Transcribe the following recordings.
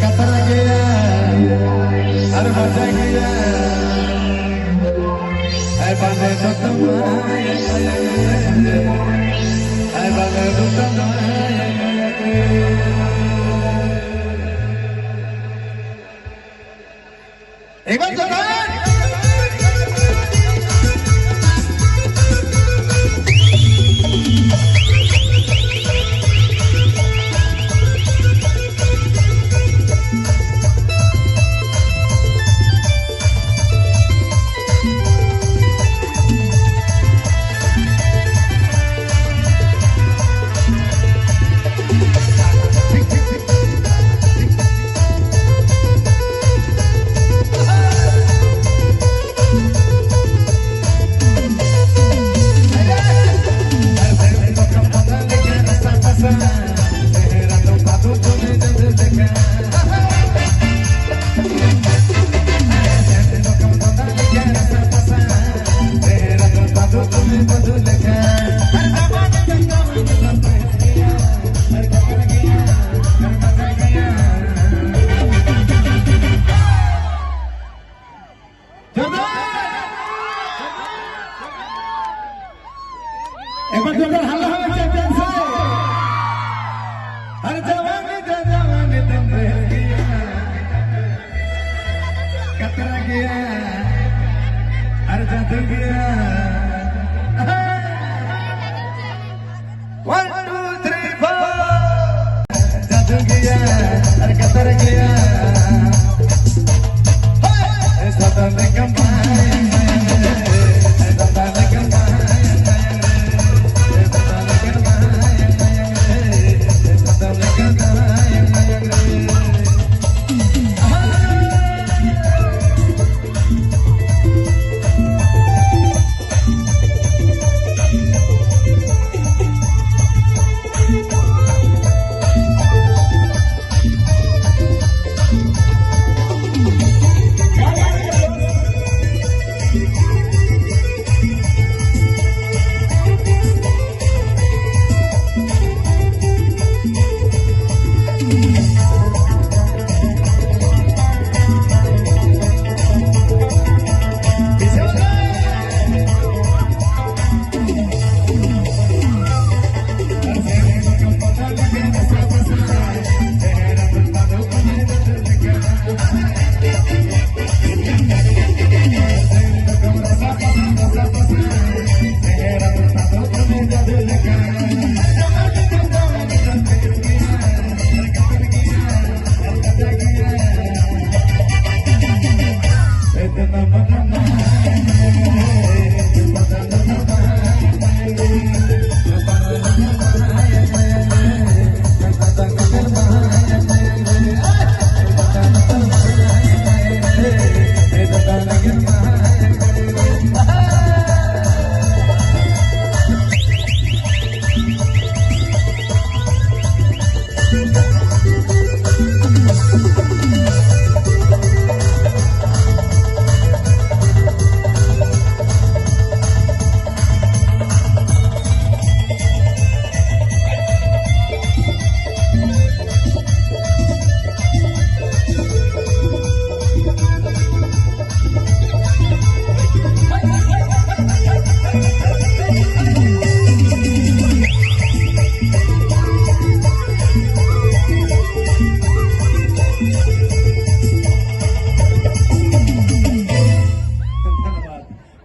Qatar गया हर मजा गया ऐ बने तो तुम ऐ बने तो तुम एक बार एक बार जोरदार हल्ला होगा चैंपियन से हर जवान तुम रह गया कतरा गया हर जादू गया 1 2 3 4 जादू गया हर कतर गया ऐसा तो कमाए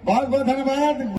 बहुत बहुत धन्यवाद।